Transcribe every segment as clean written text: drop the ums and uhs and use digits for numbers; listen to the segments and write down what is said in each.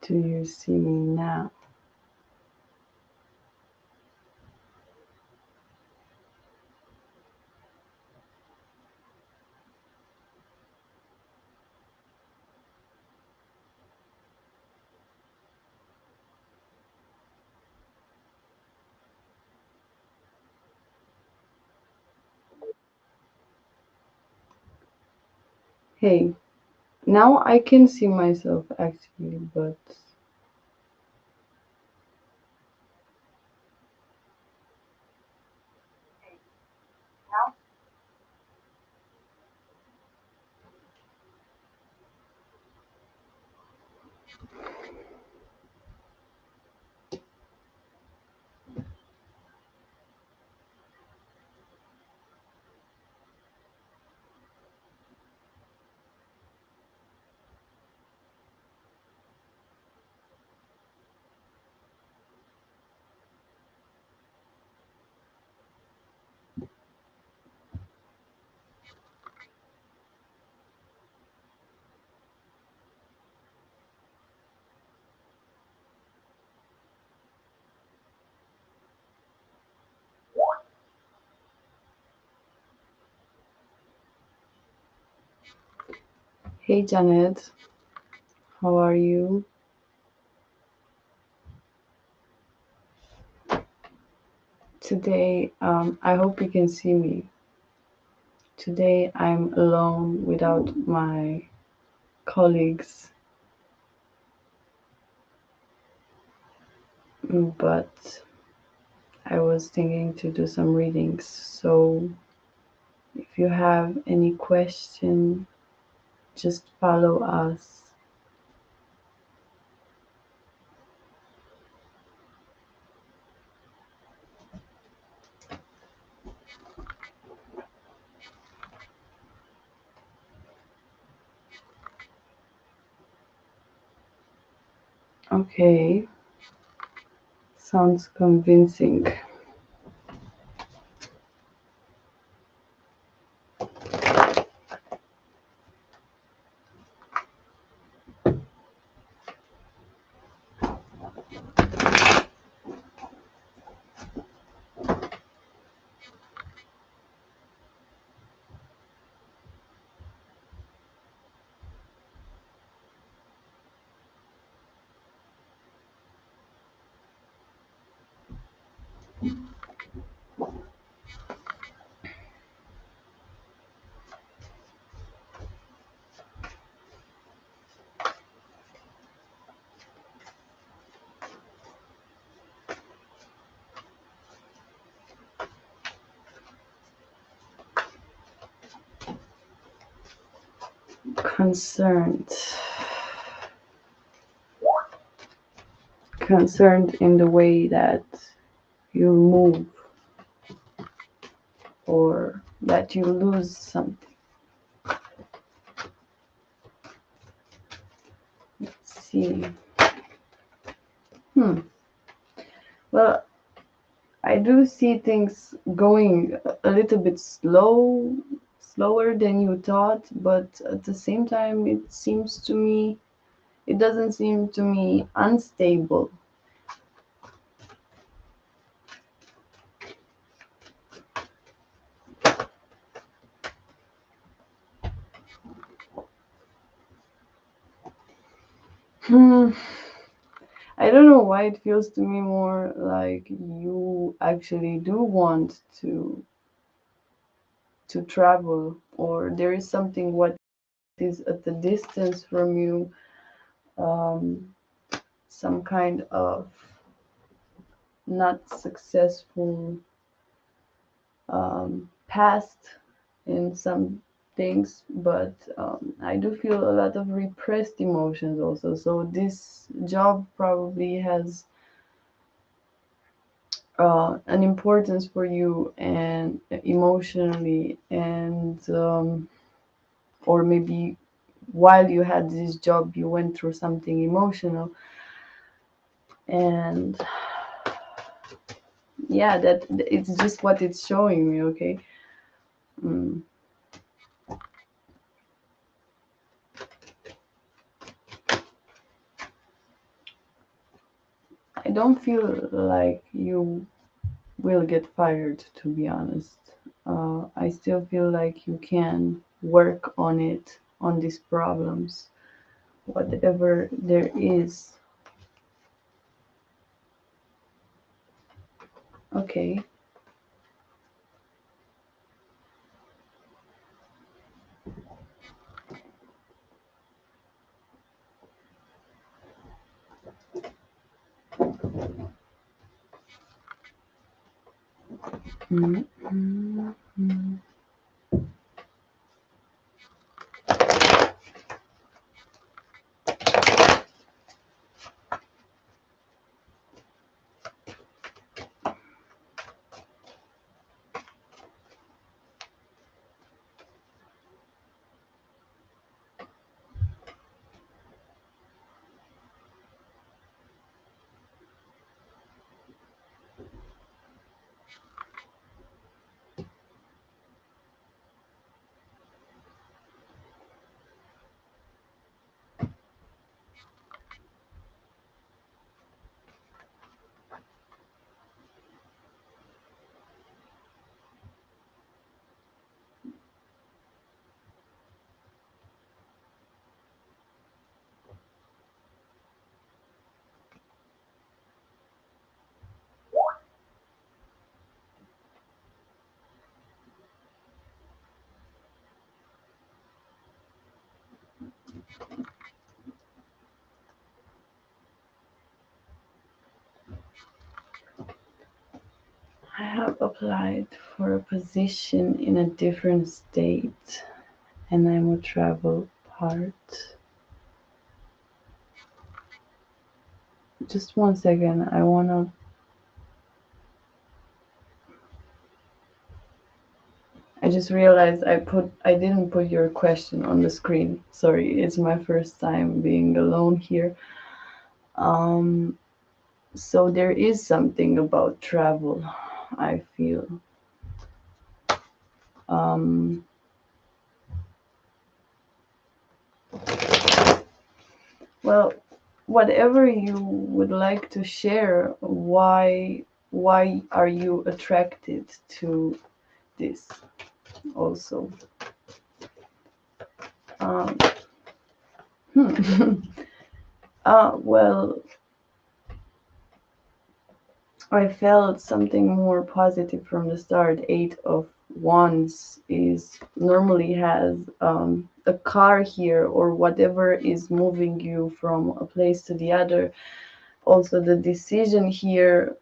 Do you see me now? Hey, now I can see myself actually, but hey Janet, how are you? Today, I hope you can see me. Today I'm alone without my colleagues, but I was thinking to do some readings. So if you have any question, just follow us. Okay, sounds convincing. Concerned. Concerned in the way that you move or that you lose something. Let's see. Hmm. Well, I do see things going a little bit slower than you thought, but at the same time, it doesn't seem to me unstable. Hmm. I don't know why it feels to me more like you actually do want to travel, or there is something what is at the distance from you, um, some kind of not successful past in some things, but I do feel a lot of repressed emotions also. So this job probably has an importance for you and emotionally, and or maybe while you had this job you went through something emotional, and yeah, that it's just what it's showing me. Okay. mm. don't feel like you will get fired, to be honest. I still feel like you can work on it, on these problems, whatever there is. Okay. Mm, mm, mm. I have applied for a position in a different state and I'm a travel part. Just one second. I just realized I didn't put your question on the screen. Sorry, it's my first time being alone here. Um so there is something about travel, I feel. Um well, whatever you would like to share, why are you attracted to this also? Um, well, I felt something more positive from the start. Eight of Wands is normally has a car here or whatever is moving you from a place to the other. Also, the decision here,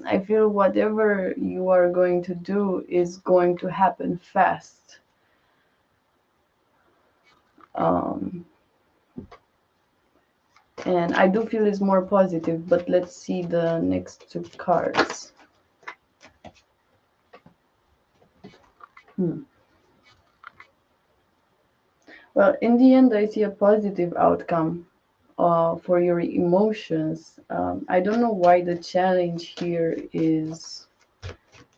I feel whatever you are going to do is going to happen fast. Um, and I do feel it's more positive, but let's see the next two cards. Hmm. Well, in the end, I see a positive outcome for your emotions. I don't know why the challenge here is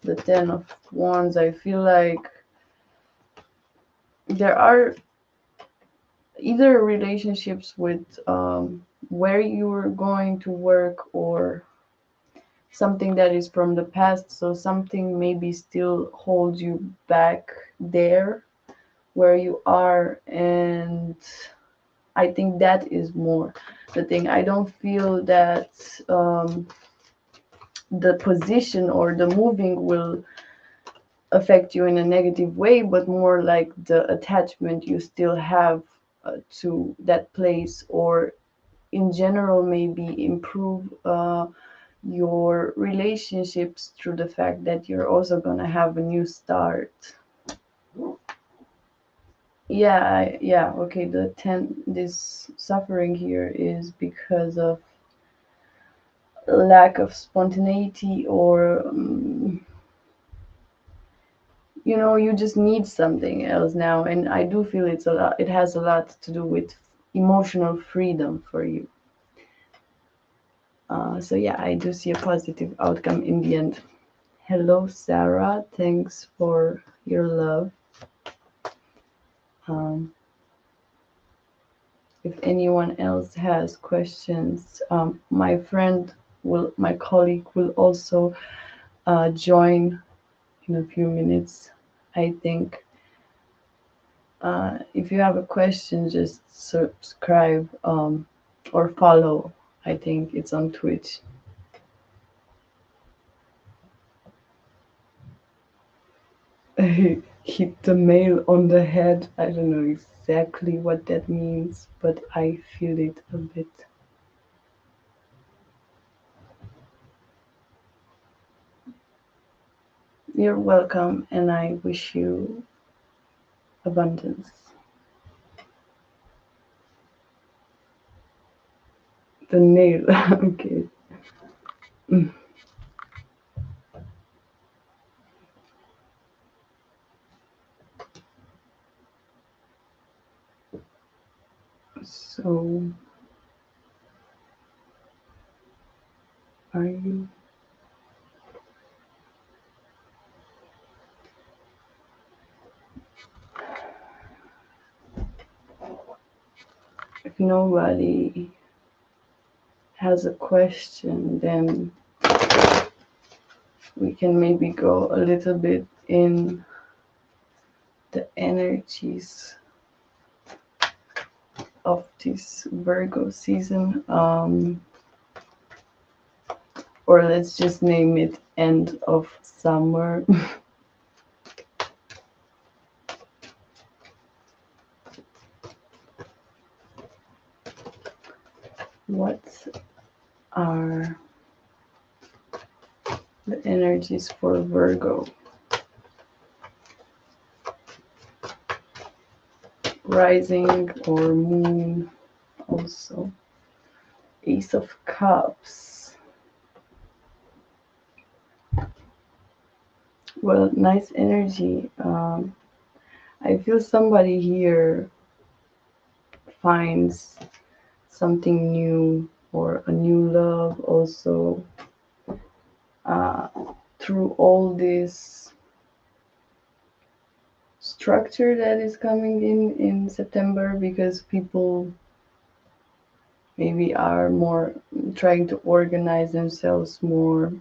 the Ten of Wands. I feel like there are either relationships with where you're going to work or something that is from the past. So something maybe still holds you back there where you are. And I think that is more the thing. I don't feel that the position or the moving will affect you in a negative way, but more like the attachment you still have to that place, or in general, maybe improve your relationships through the fact that you're also going to have a new start. Yeah, yeah, okay, the 10, this suffering here is because of lack of spontaneity, or you just need something else now. And I do feel it has a lot to do with emotional freedom for you. So yeah, I do see a positive outcome in the end. Hello, Sarah, thanks for your love. um, if anyone else has questions, my friend my colleague will also join in a few minutes, I think. If you have a question, just subscribe or follow. I think it's on Twitch. Hit the nail on the head. I don't know exactly what that means, but I feel it a bit. You're welcome, and I wish you abundance. The nail. Okay. So, are you? If nobody has a question, then we can maybe go a little bit in the energies of this Virgo season. Or let's just name it end of summer. What are the energies for Virgo? Rising or moon also. Ace of Cups. Well, nice energy. I feel somebody here finds something new or a new love also uh, through all this structure that is coming in September, because people maybe are more trying to organize themselves more,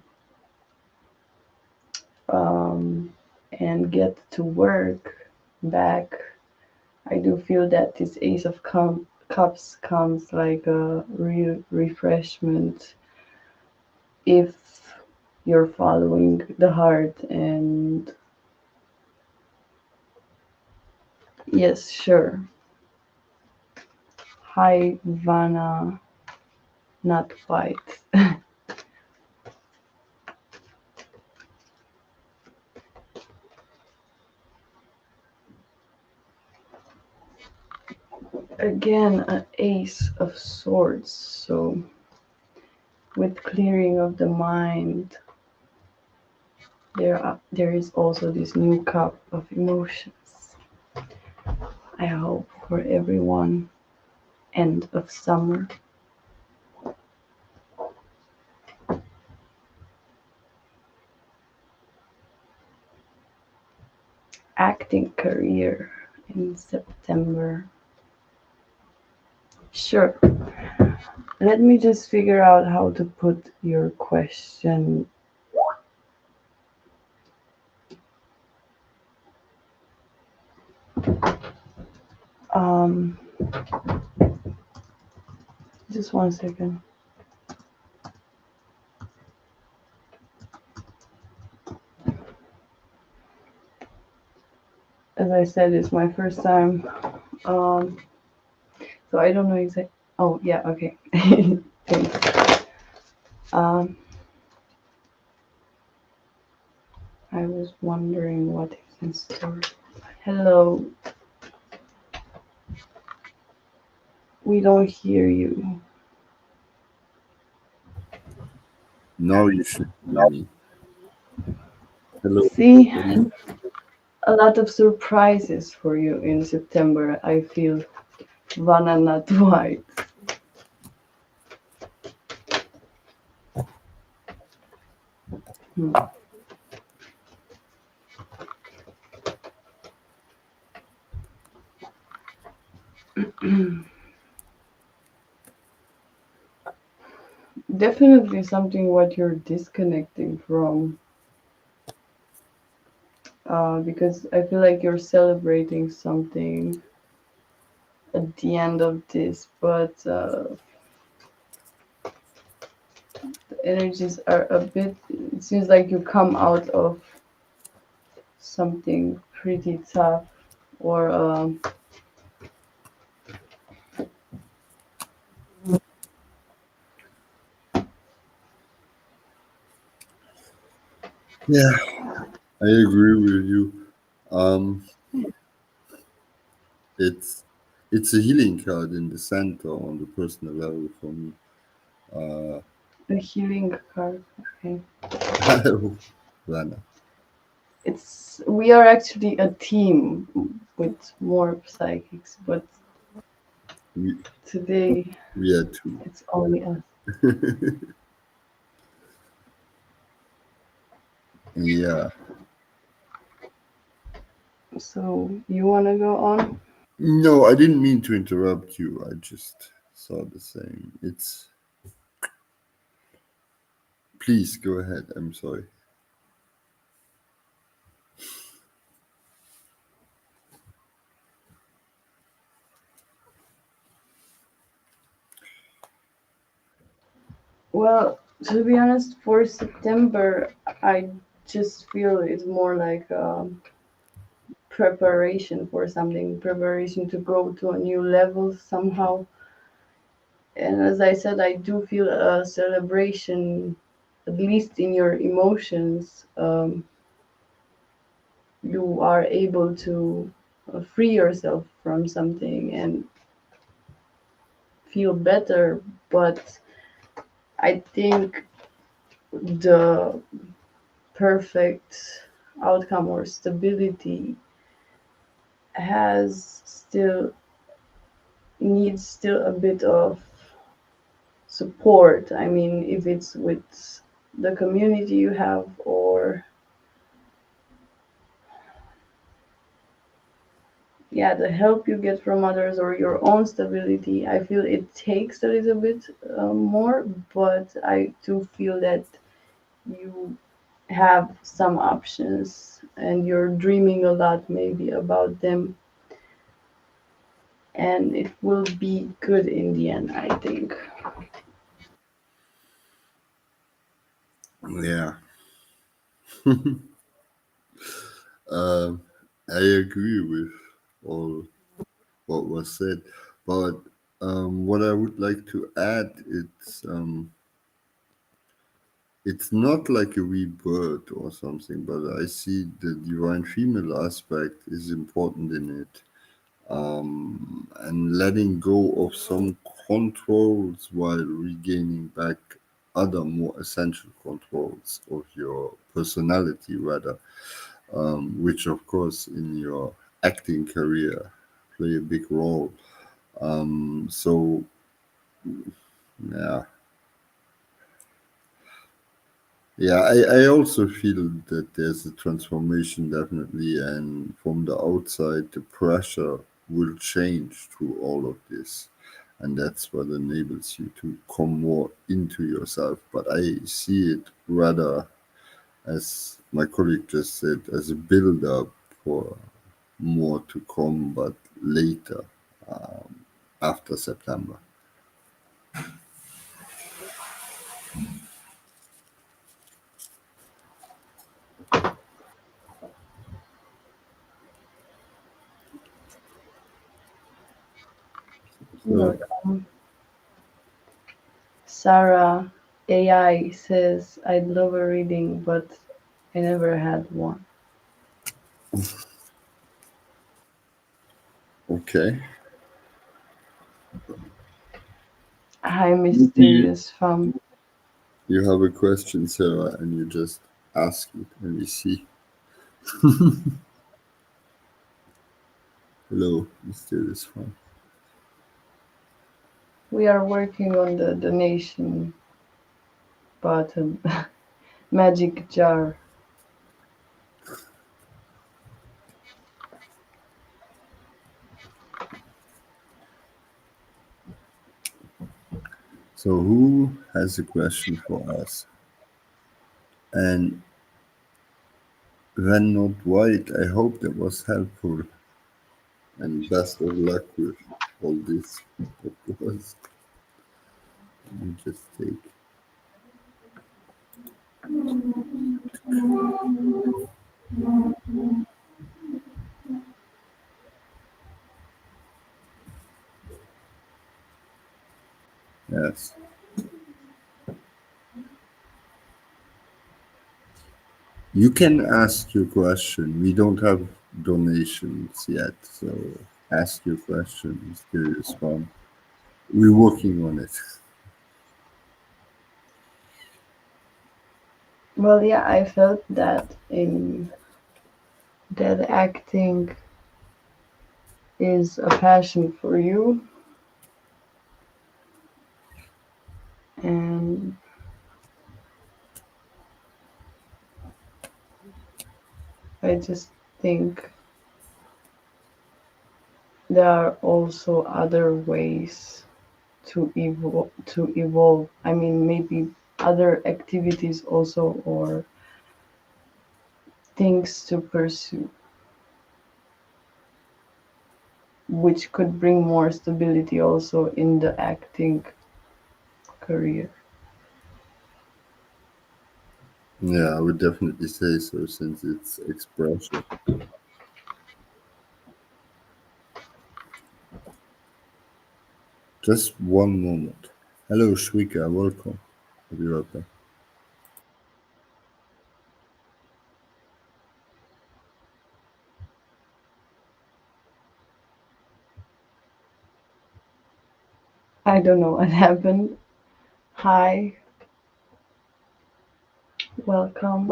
um, and get to work back. I do feel that this Ace of Cups comes like a real refreshment if you're following the heart. And yes, sure. Hi, Vanna, not white. Again, an Ace of Swords. So, with clearing of the mind, there is also this new cup of emotions. I hope for everyone. End of summer. Acting career in September. Sure. Let me just figure out how to put your question. Um, just 1 second. As I said, it's my first time. Um, so I don't know exactly. Oh, yeah, okay. Thanks. Um, I was wondering what is in store. Hello. We don't hear you. Now you should hear me. Hello, See, everybody. a lot of surprises for you in September. I feel Vanna not white. Hmm. definitely something what you're disconnecting from, because I feel like you're celebrating something at the end of this, but the energies are a bit. It seems like you come out of something pretty tough, or Yeah, I agree with you. Um, it's it's a healing card in the center on the personal level for me. Uh, a healing card. Okay. Lana, It's we are actually a team with more psychics, but we today we are two. it's only us. Yeah. So you wanna go on? No, I didn't mean to interrupt you. I just saw the same. It's please go ahead. I'm sorry. Well, to be honest, for September, I just feel it's more like preparation for something, preparation to go to a new level somehow. And as I said, I do feel a celebration, at least in your emotions. You are able to free yourself from something and feel better. But I think the perfect outcome or stability has still needs still a bit of support. I mean, if it's with the community you have, or yeah, the help you get from others, or your own stability, I feel it takes a little bit more, but I do feel that you have some options and you're dreaming a lot maybe about them, and it will be good in the end, I think. Yeah. Um, I agree with all what was said, but what I would like to add, it's not like a rebirth or something, but I see the divine female aspect is important in it, and letting go of some controls while regaining back other more essential controls of your personality, rather, which of course in your acting career play a big role. So yeah, yeah, I also feel that there's a transformation definitely, and from the outside, the pressure will change through all of this, and that's what enables you to come more into yourself. But I see it rather, as my colleague just said, as a build up for more to come, but later, after September. So, Look, Sarah AI says I'd love a reading, but I never had one. okay. Hi, Maybe mysterious femme. you have a question, Sarah, and you just ask it, and we see. Hello, mysterious one. We are working on the donation button. Magic jar. So, who has a question for us? And when not white, I hope that was helpful and best of luck with all this. Of course, you just take. Yes. You can ask your question. We don't have donations yet, so ask your question. Mysterious one. We're working on it. Well, yeah, I felt that in that acting is a passion for you, and I just think there are also other ways to evolve. I mean, maybe other activities also, or things to pursue, which could bring more stability also in the acting career. Yeah, I would definitely say so since it's expression. Just one moment. Hello, Shwika. Welcome. I'll be right back. I don't know what happened. Hi, welcome.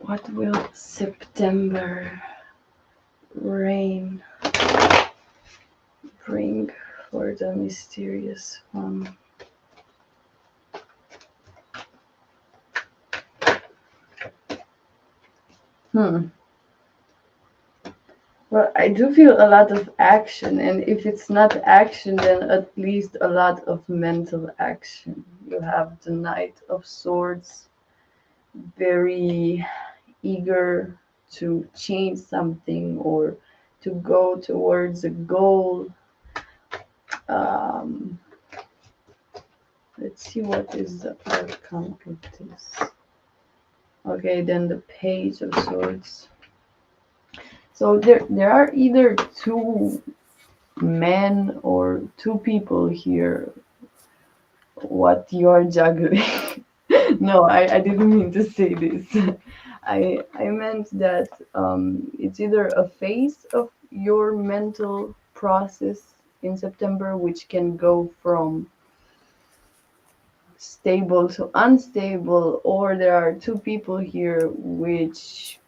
What will September rain bring for the mysterious one? Hmm. Well, I do feel a lot of action, and if it's not action, then at least a lot of mental action. You have the Knight of Swords, very eager to change something or to go towards a goal. Um, let's see what is the outcome of this. Okay, then the Page of Swords. So there are either two men or two people here. What you're juggling? No, I didn't mean to say this. I meant that it's either a phase of your mental process in September, which can go from stable to unstable, or there are two people here which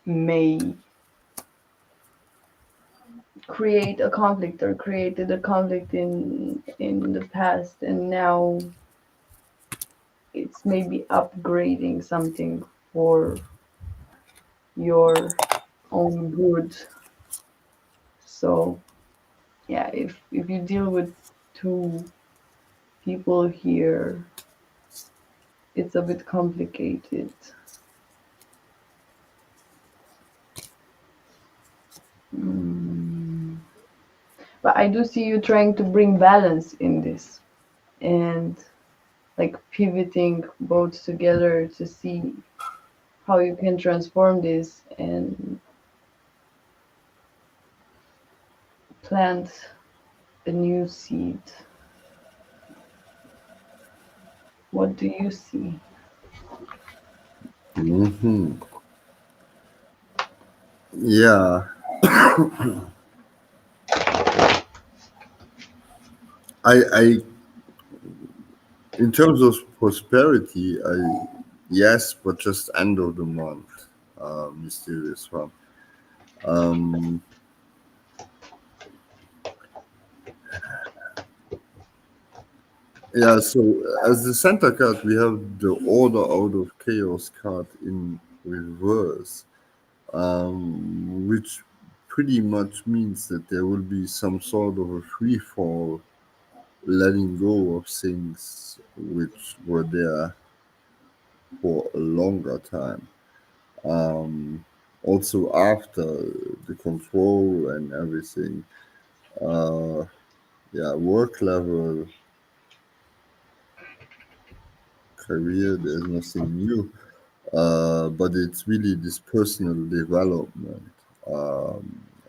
may create a conflict or created a conflict in the past, and now it's maybe upgrading something for your own good. So yeah, if you deal with two people here, it's a bit complicated. Mm. But I do see you trying to bring balance in this and like pivoting both together to see how you can transform this and plant a new seed. What do you see? Hmm. Yeah, I, in terms of prosperity, yes, but just end of the month, mysterious one. Um, yeah, so as the center card, we have the Order out of Chaos card in reverse. which pretty much means that there will be some sort of a free fall, letting go of things which were there for a longer time. Um, Also, after the control and everything, uh, yeah, work level, career, there's nothing new. But it's really this personal development.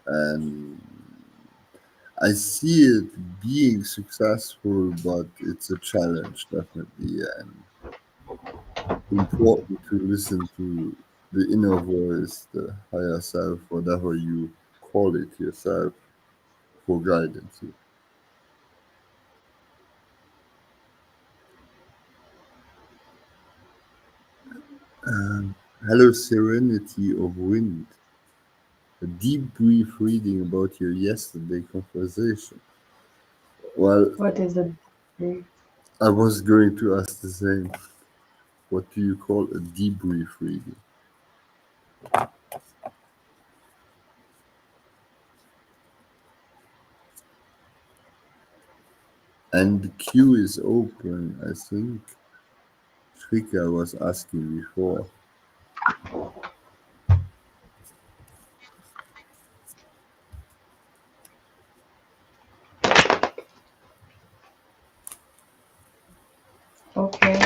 And I see it being successful, but it's a challenge, definitely, and important to listen to the inner voice, the higher self, whatever you call it yourself, for guidance. Hello, Serenity of Wind. A deep brief reading about your yesterday conversation. Well, What is a brief? I was going to ask the same. What do you call a debrief reading? And the queue is open, I think. Trika was asking before. Okay.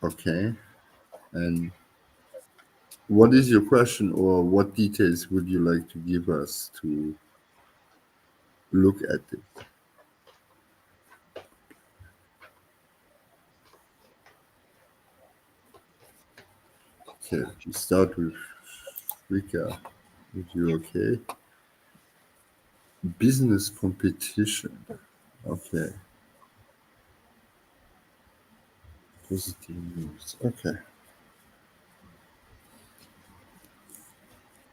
Okay. And what is your question, or what details would you like to give us to look at it? Okay, we start with Rika. If you okay? Business competition. Okay. Positive news. Okay.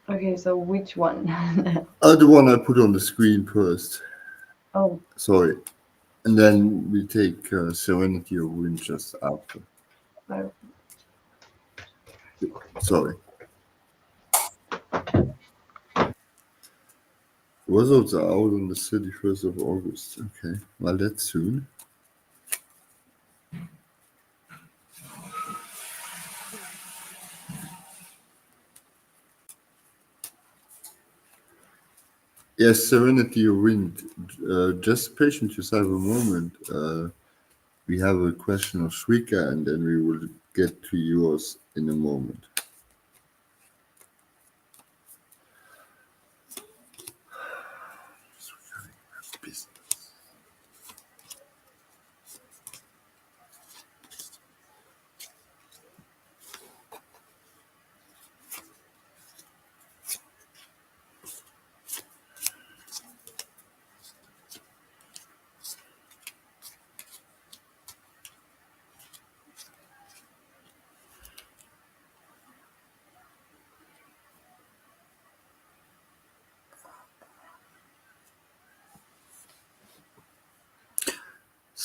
Okay, so which one? The one I put on the screen first. Oh, Sorry. And then we take Serenity of Wind just after. I, Sorry. Results are out on the 31st of August. Okay. Well, that's soon. Yes, Serenity of Wind. Just patient yourself a moment. We have a question of Shrika, and then we will get to yours in a moment.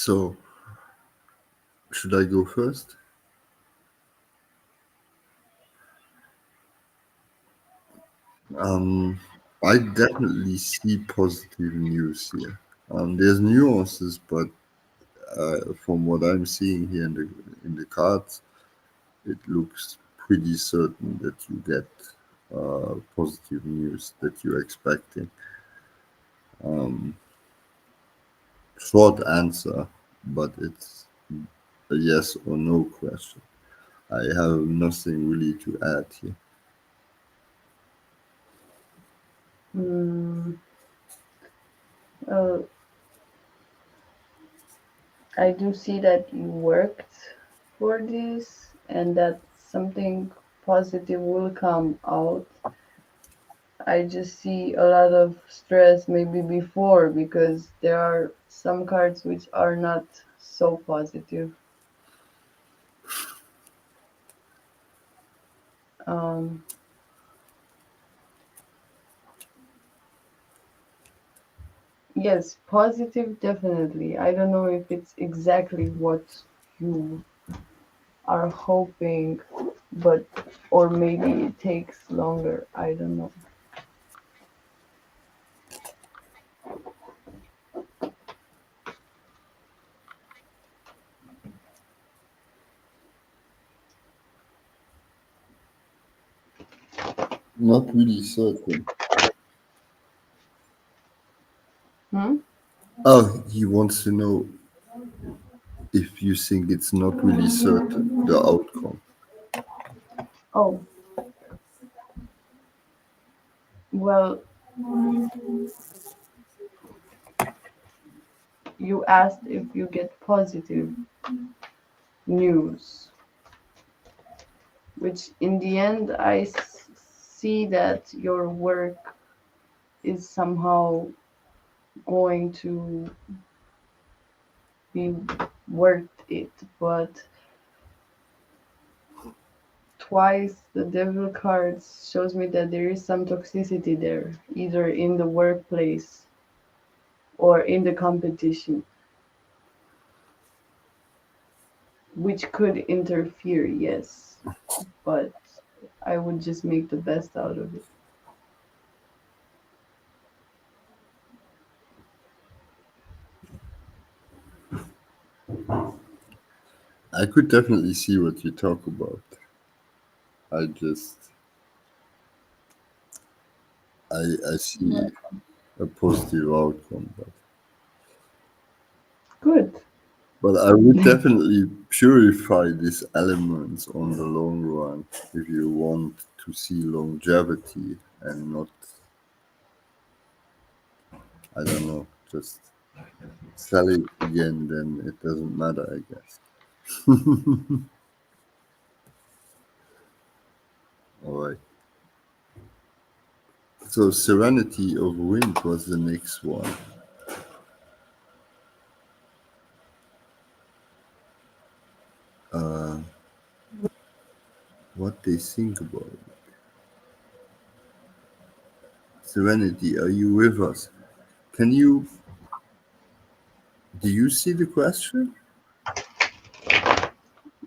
So, should I go first? Um, I definitely see positive news here. There's nuances, but from what I'm seeing here in the cards, it looks pretty certain that you get positive news that you're expecting. Um, Short answer, but it's a yes or no question. I have nothing really to add here. mm, well, I do see that you worked for this and that something positive will come out. I just see a lot of stress maybe before because there are some cards which are not so positive. Um, Yes, positive, definitely. I don't know if it's exactly what you are hoping, but or maybe it takes longer. I don't know. Not really certain. Hmm? Oh, he wants to know if you think it's not really certain, the outcome. Oh, well, you asked if you get positive news, which in the end see that your work is somehow going to be worth it. But twice the devil cards shows me that there is some toxicity there, either in the workplace or in the competition, which could interfere, yes, but I would just make the best out of it. I could definitely see what you talk about. I just, I see a positive outcome, Good. but I would definitely purify these elements on the long run if you want to see longevity and not, I don't know, just sell it again, then it doesn't matter, I guess. All right. So Serenity of Wind was the next one. Uh, what they think about it. Serenity, are you with us? Can you, do you see the question?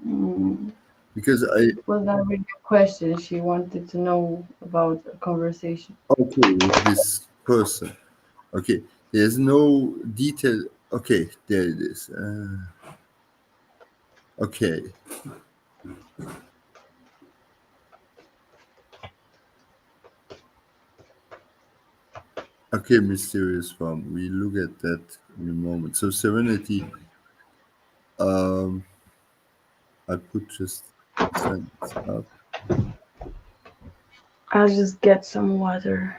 Mm, Because I, it was not really a question. She wanted to know about a conversation. okay, with this person. Okay, there's no detail. Okay, there it is. Okay, okay, Mysterious Farm. We look at that in a moment. So Serenity, um, I put just the sentence up. I'll just get some water.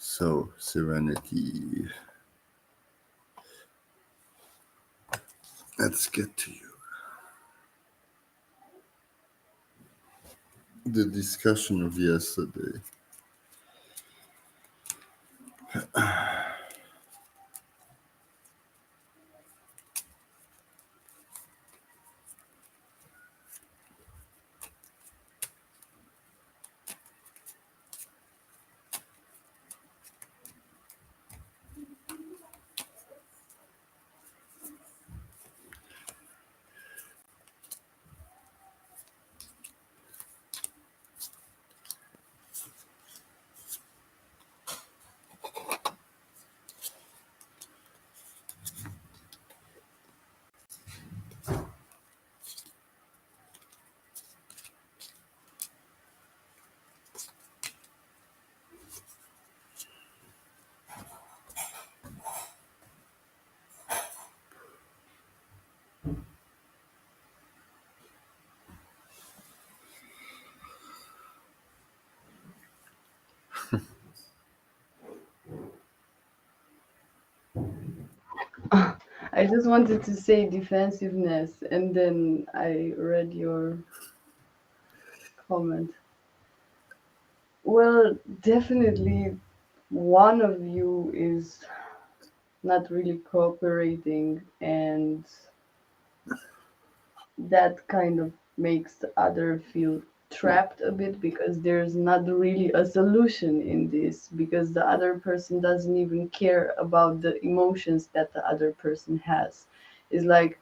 So Serenity, let's get to you. The discussion of yesterday. I just wanted to say defensiveness, and then I read your. comment. Well, definitely one of you is not really cooperating, and that kind of makes the other feel trapped a bit because there's not really a solution in this, because the other person doesn't even care about the emotions that the other person has. It's like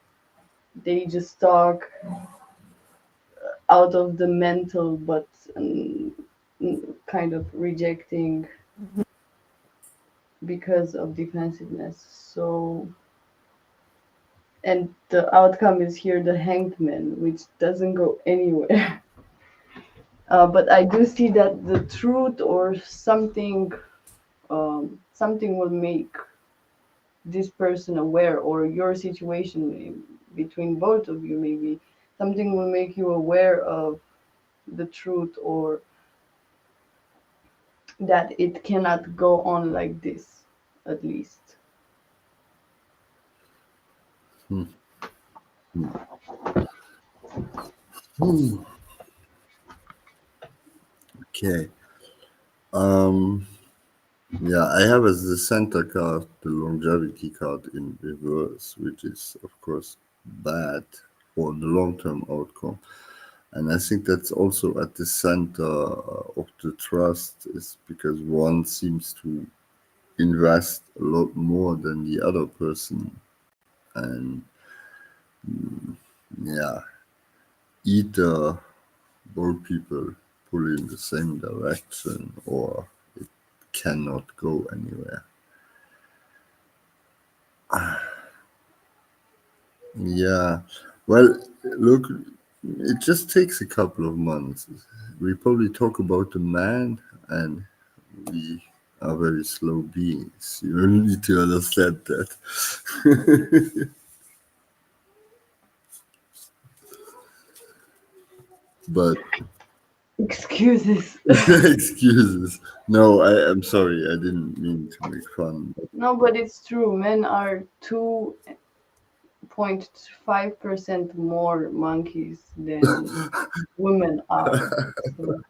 they just talk out of the mental, but kind of rejecting because of defensiveness. So, and the outcome is here the hanged man, which doesn't go anywhere. But I do see that the truth or something, something will make this person aware, or your situation between both of you, maybe something will make you aware of the truth, or that it cannot go on like this, at least. Hmm. Hmm. Okay. Um. Yeah, I have as the center card the longevity card in reverse, which is of course bad for the long-term outcome. And I think that's also at the center of the trust, is because one seems to invest a lot more than the other person, and yeah, either both people pull in the same direction or it cannot go anywhere. Yeah, well, look, it just takes a couple of months. We probably talk about the man, and we are very slow beings. You need to understand that. But Excuses. excuses. No, I'm sorry. I didn't mean to make fun. No, but it's true. Men are 2.5% more monkeys than women are. So,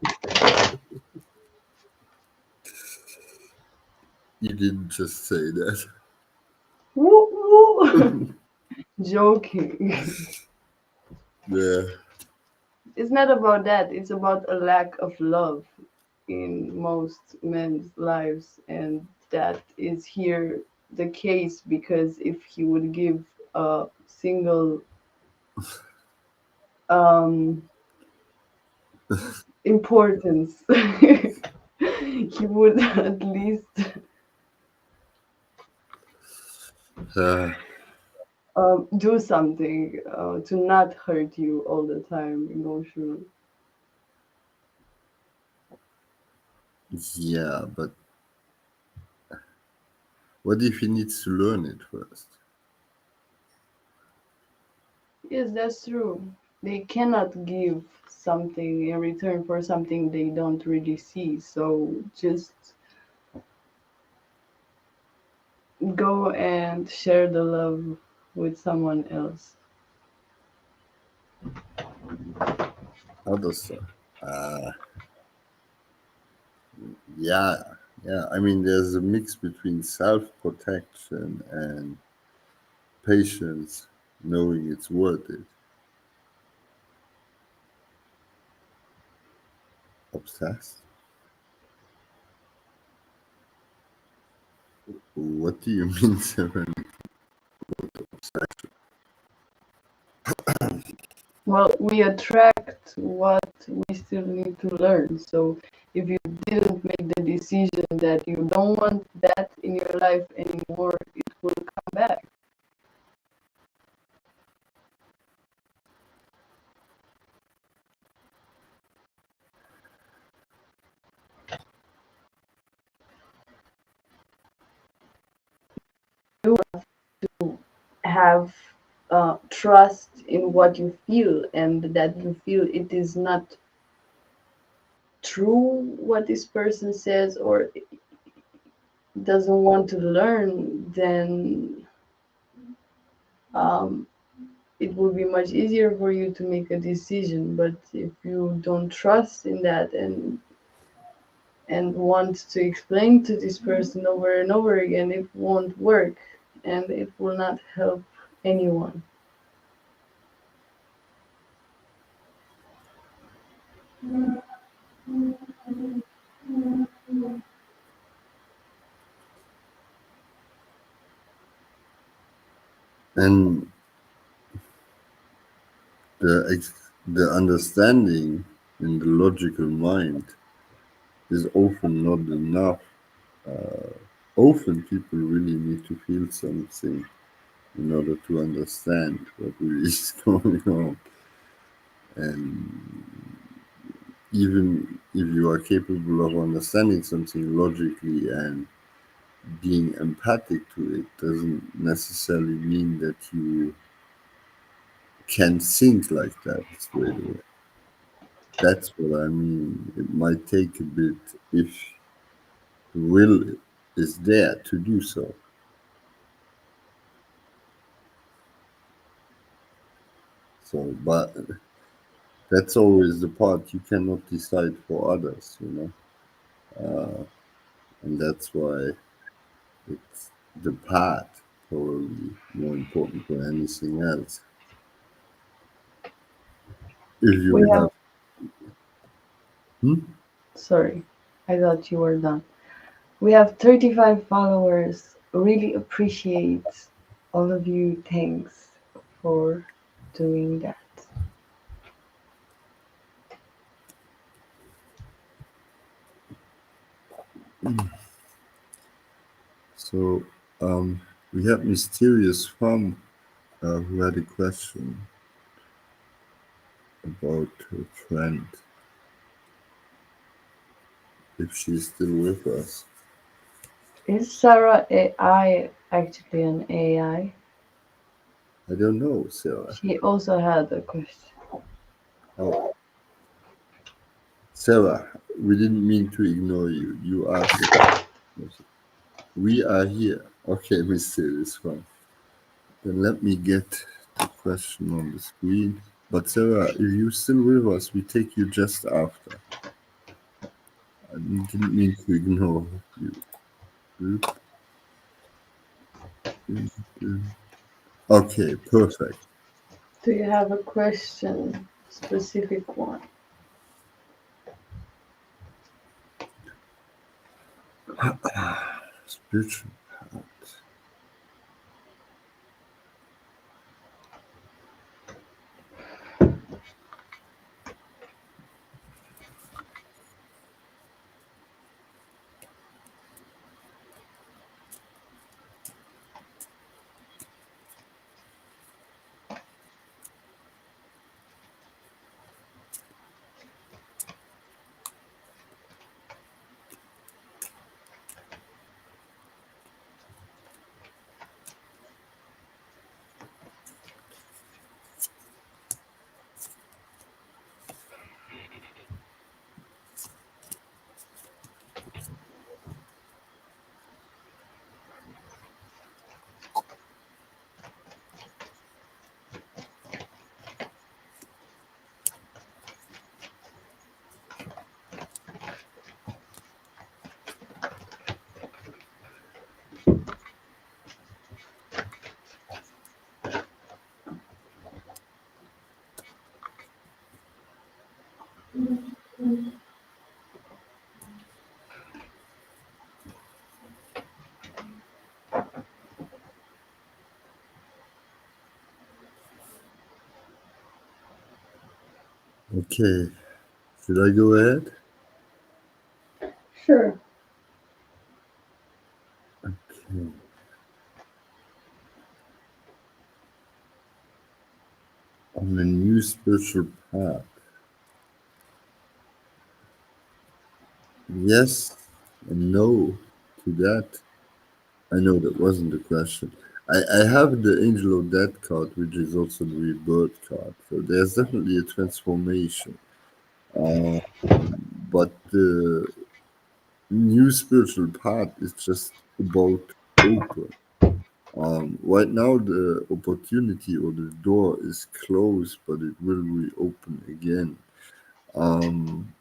You didn't just say that. woo, woo. Joking. Yeah. It's not about that. It's about a lack of love in most men's lives, and that is here the case, because if he would give a single um importance, he would at least Uh, do something to not hurt you all the time emotionally. yeah, but what if he needs to learn it first? Yes, that's true. They cannot give something in return for something they don't really see. So just go and share the love with someone else. How does that? Yeah, yeah. I mean, there's a mix between self-protection and patience, knowing it's worth it. Obsessed? What do you mean, Seven? Well, we attract what we still need to learn. So if you didn't make the decision that you don't want that in your life anymore, it will come back. You have to have trust in what you feel, and that you feel it is not true what this person says, or doesn't want to learn, then um, it will be much easier for you to make a decision. But if you don't trust in that and want to explain to this person over and over again, it won't work and it will not help anyone. And the understanding in the logical mind is often not enough. Often people really need to feel something in order to understand what really is going on. And even if you are capable of understanding something logically and being empathic to it, doesn't necessarily mean that you can think like that straight away. That's what I mean. It might take a bit if the will is there to do so. So, but that's always the part you cannot decide for others, you know, and that's why it's the path probably more important than anything else. If We you have, have, hmm? sorry, I thought you were done. We have 35 followers. Really appreciate all of you. Thanks for doing that. So we have mysterious fun who had a question about her friend if she's still with us. Is Sarah AI actually an AI? I don't know, Sarah. She also had a question. Oh, Sarah, we didn't mean to ignore you. You asked. We are here. Okay, mysterious one. Then let me get the question on the screen. But Sarah, if you're still with us, we take you just after. I didn't mean to ignore you. Okay, perfect. Do you have a question? Specific one? Spiritual path. Okay, should I go ahead? Sure. Okay. On a new spiritual path. Yes and no to that. I know that wasn't the question. I have the Angel of Death card, which is also the Rebirth card. So there's definitely a transformation. Uh, but the new spiritual path is just about open. Right now, the opportunity or the door is closed, but it will reopen again. Um,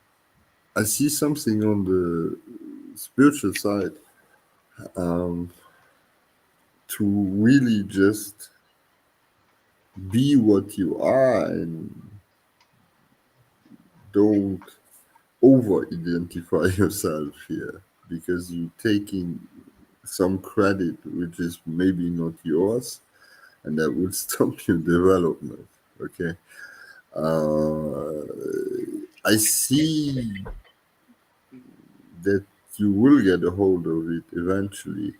I see something on the spiritual side, um, to really just be what you are and don't over identify yourself here because you're taking some credit which is maybe not yours and that will stop your development. Okay. uh, I see that you will get a hold of it eventually,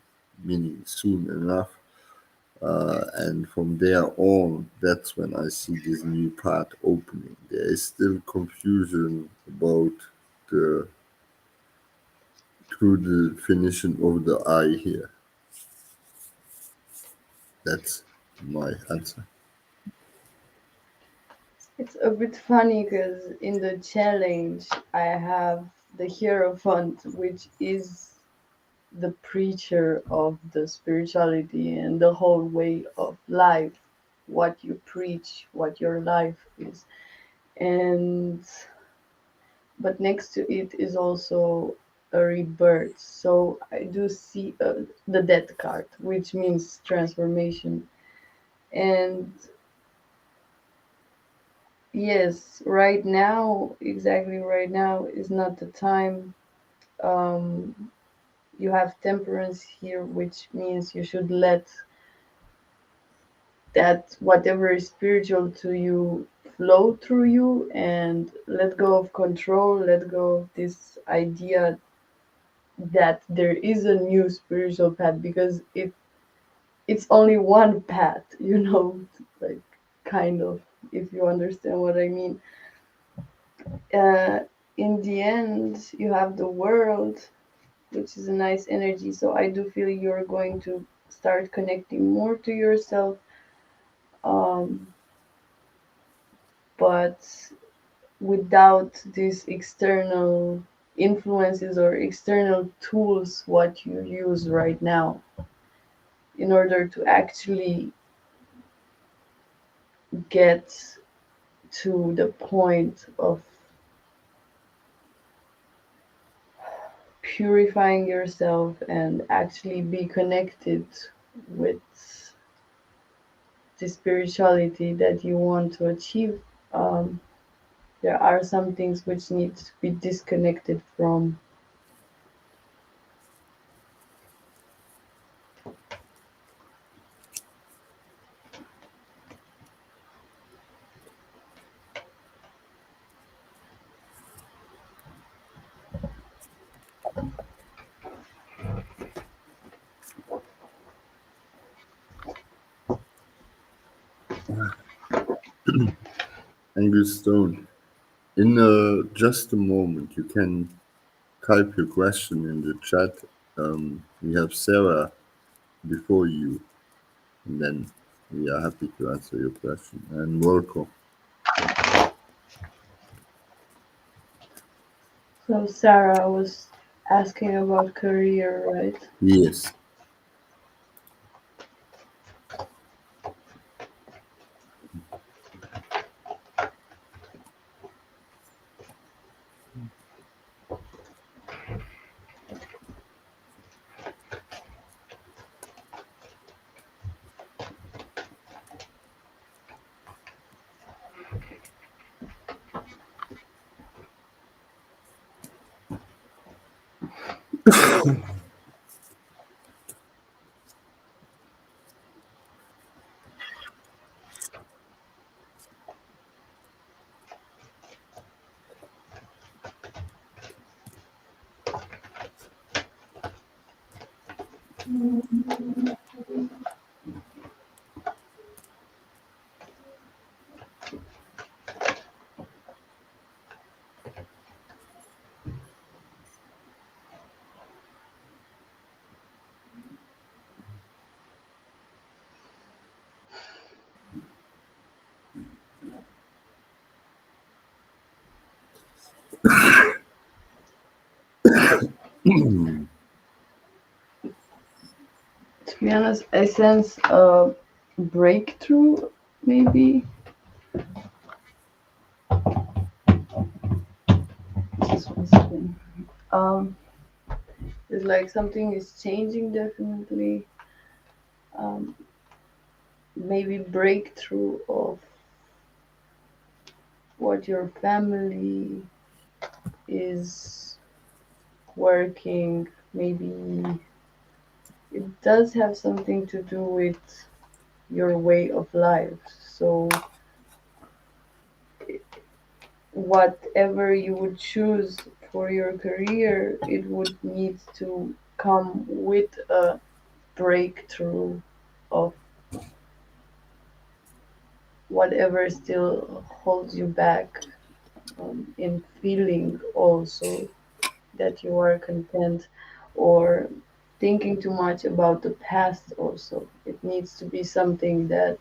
meaning soon enough. And from there on, that's when I see this new path opening. There is still confusion about the through the definition of the I here. That's my answer. It's a bit funny because in the challenge, I have the Hierophant, which is the preacher of the spirituality and the whole way of life, what you preach, what your life is. And but next to it is also a rebirth. So I do see the death card, which means transformation. And yes, right now, exactly right now, is not the time. Um, you have temperance here, which means you should let that whatever is spiritual to you flow through you and let go of control, let go of this idea that there is a new spiritual path because it's only one path, like kind of, if you understand what I mean. uh, in the end, you have the world, which is a nice energy. So I do feel you're going to start connecting more to yourself. Um, but without these external influences or external tools, what you use right now in order to actually get to the point of purifying yourself and actually be connected with the spirituality that you want to achieve. um, there are some things which need to be disconnected from. Angus Stone, in just a moment, you can type your question in the chat. We have Sarah before you, and then we are happy to answer your question. And welcome. So Sarah was asking about career, right? Yes. To be honest, I sense a breakthrough, maybe. Just one second. Um, it's like something is changing, definitely. Um, maybe breakthrough of what your family is working. Maybe it does have something to do with your way of life. So whatever you would choose for your career, it would need to come with a breakthrough of whatever still holds you back, in feeling also that you are content, or thinking too much about the past also. It needs to be something that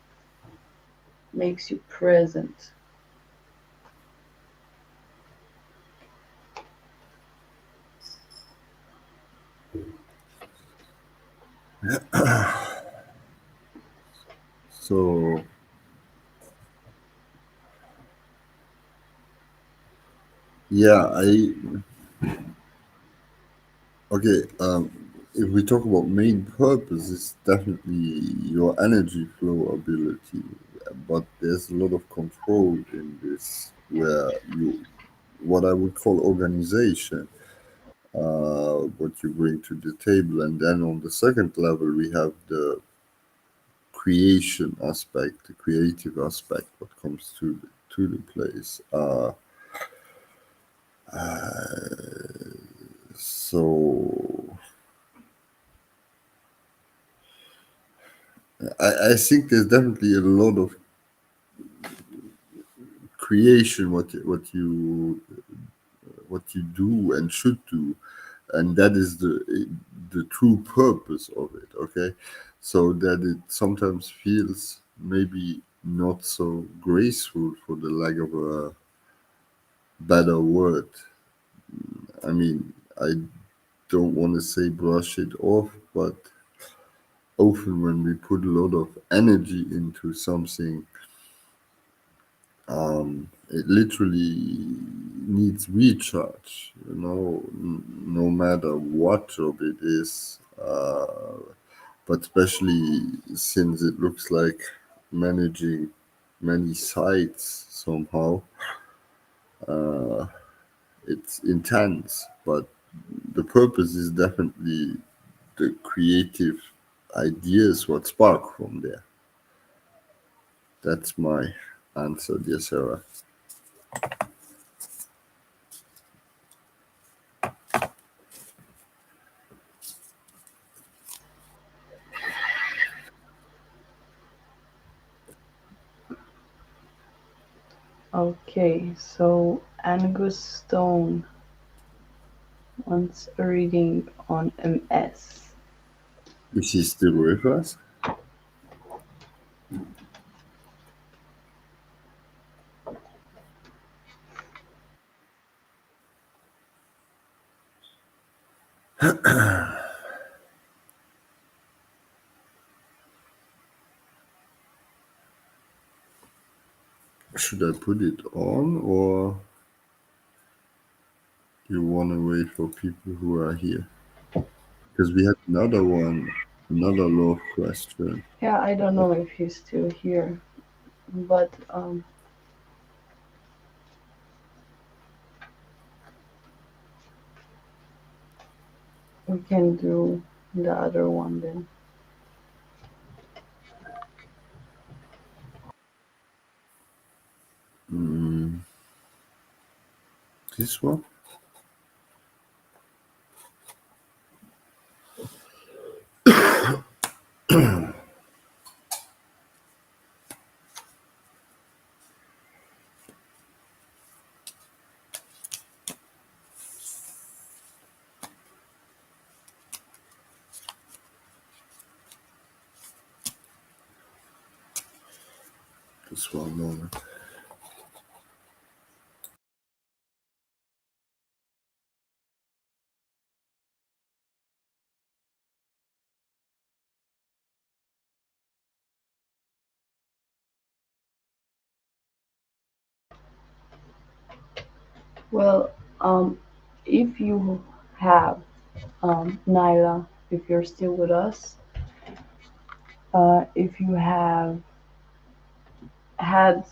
makes you present. So yeah, I okay. If we talk about main purpose, it's definitely your energy flow ability, but there's a lot of control in this, where you what I would call organization, what you bring to the table, and then on the second level we have the creation aspect, the creative aspect, what comes to the place. So I think there's definitely a lot of creation, what you do and should do, and that is the true purpose of it. Okay, so that it sometimes feels maybe not so graceful, for the lack of a better word. I mean, I don't want to say brush it off, but often when we put a lot of energy into something, it literally needs recharge, no matter what job it is. But especially since it looks like managing many sites somehow, it's intense. But the purpose is definitely the creative ideas what spark from there. That's my answer, dear Sarah. Okay, so Angus Stone wants a reading on MS. Is she still with us? Should I put it on, or you want to wait for people who are here? Because we had another one, another love question. Yeah, I don't know if he's still here, but we can do the other one then. Mm, this one? Just one moment. Well, if you have, Nyla, if you're still with us, if you have had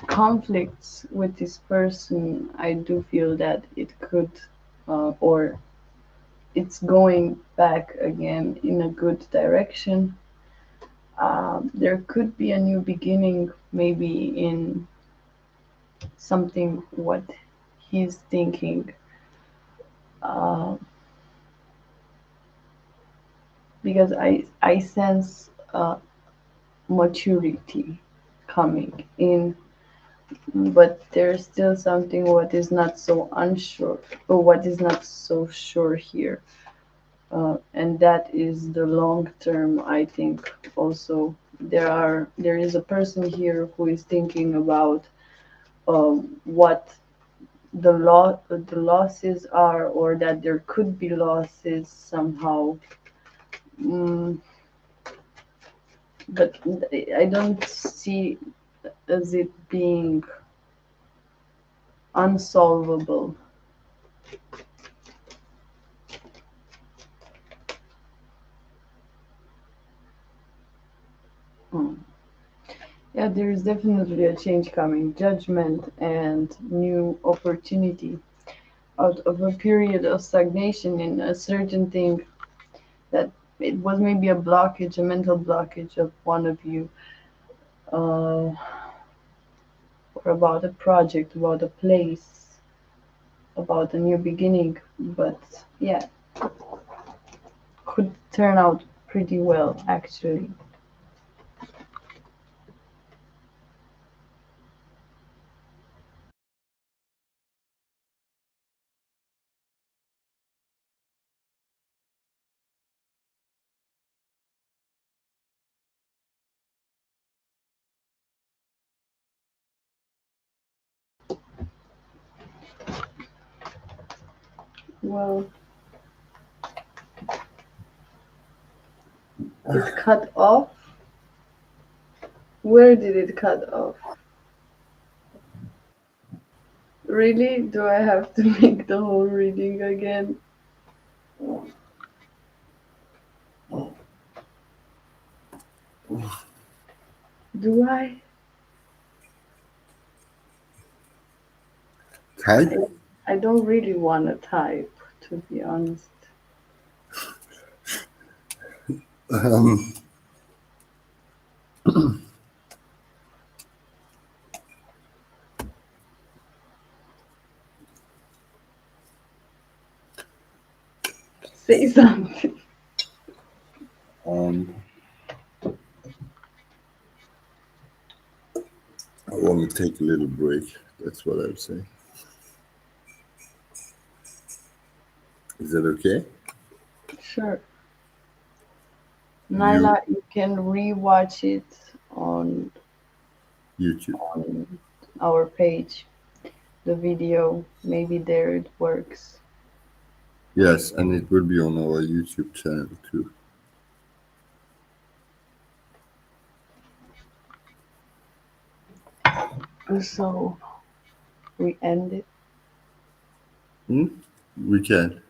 conflicts with this person, I do feel that it could, or it's going back again in a good direction. There could be a new beginning, maybe in something what he's thinking, uh, because I sense maturity coming in, but there's still something what is not so unsure, or what is not so sure here, and that is the long term. I think also there is a person here who is thinking about what the losses are, or that there could be losses somehow. Mm, but I don't see as it being unsolvable. Mm. Yeah, there is definitely a change coming, judgment and new opportunity out of a period of stagnation in a certain thing that it was maybe a blockage, a mental blockage of one of you, or about a project, about a place, about a new beginning. But yeah, could turn out pretty well actually. Well, it cut off. Where did it cut off? Really? Do I have to make the whole reading again? Do I? Type. I, I don't really want to type, to be honest. Um, Say something. um, I want to take a little break. That's what I would say. Is that okay? Sure. You Nyla, you can rewatch it YouTube. on our page, the video. Maybe there it works. Yes, and it will be on our YouTube channel too. So we end it. Hmm? We can.